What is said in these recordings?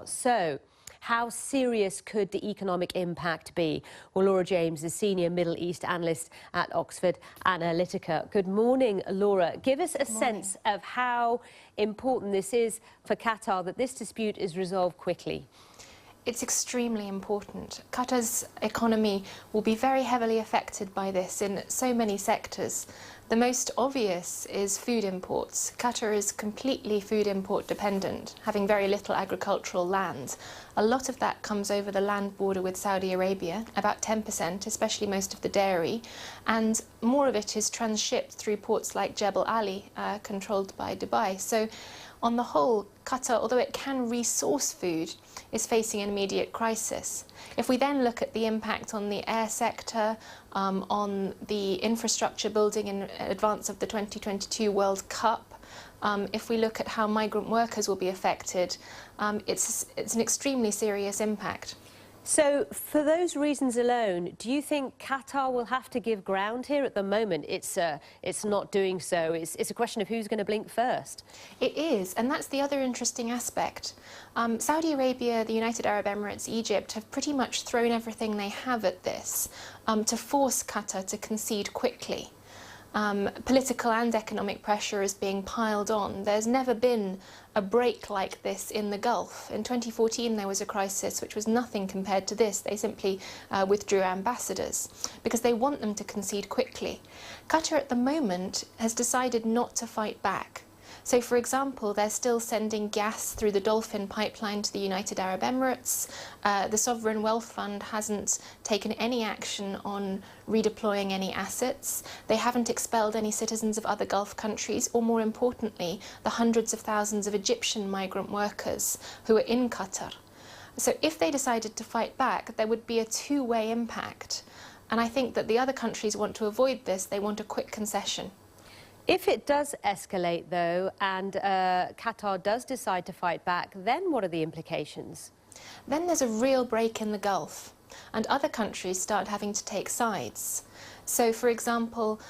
So, how serious could the economic impact be? Well, Laura James is Senior Middle East Analyst at Oxford Analytica. Good morning, Laura. Give us a sense of how important this is for Qatar that this dispute is resolved quickly. It's extremely important. Qatar's economy will be very heavily affected by this in so many sectors. The most obvious is food imports. Qatar is completely food import dependent, having very little agricultural land. A lot of that comes over the land border with Saudi Arabia, about 10%, especially most of the dairy, and more of it is transshipped through ports like Jebel Ali, controlled by Dubai. So on the whole, Qatar, although it can resource food, is facing an immediate crisis. If we then look at the impact on the air sector, on the infrastructure building in advance of the 2022 World Cup, if we look at how migrant workers will be affected, it's an extremely serious impact. So, for those reasons alone, do you think Qatar will have to give ground here? At the moment, it's not doing so. It's a question of who's going to blink first. It is, and that's the other interesting aspect. Saudi Arabia, the United Arab Emirates, Egypt have pretty much thrown everything they have at this to force Qatar to concede quickly. Political and economic pressure is being piled on. There's never been a break like this in the Gulf. In 2014 there was a crisis which was nothing compared to this. They simply withdrew ambassadors because they want them to concede quickly. Qatar at the moment has decided not to fight back. So, for example, they're still sending gas through the Dolphin pipeline to the United Arab Emirates. The Sovereign Wealth Fund hasn't taken any action on redeploying any assets. They haven't expelled any citizens of other Gulf countries, or more importantly, the hundreds of thousands of Egyptian migrant workers who are in Qatar. So if they decided to fight back, there would be a two-way impact. And I think that the other countries want to avoid this. They want a quick concession. If it does escalate, though, and Qatar does decide to fight back, then what are the implications? Then there's a real break in the Gulf, and other countries start having to take sides. So, for example,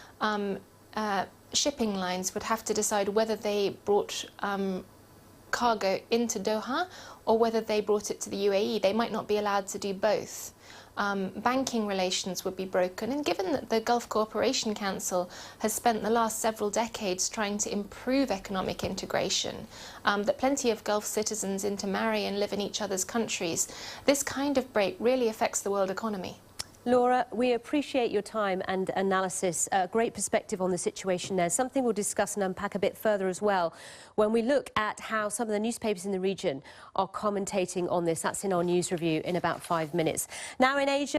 shipping lines would have to decide whether they brought cargo into Doha or whether they brought it to the UAE. They might not be allowed to do both. Banking relations would be broken, and given that the Gulf Cooperation Council has spent the last several decades trying to improve economic integration, that plenty of Gulf citizens intermarry and live in each other's countries, this kind of break really affects the world economy. Laura, we appreciate your time and analysis. Great perspective on the situation there. Something we'll discuss and unpack a bit further as well when we look at how some of the newspapers in the region are commentating on this. That's in our news review in about 5 minutes. Now in Asia.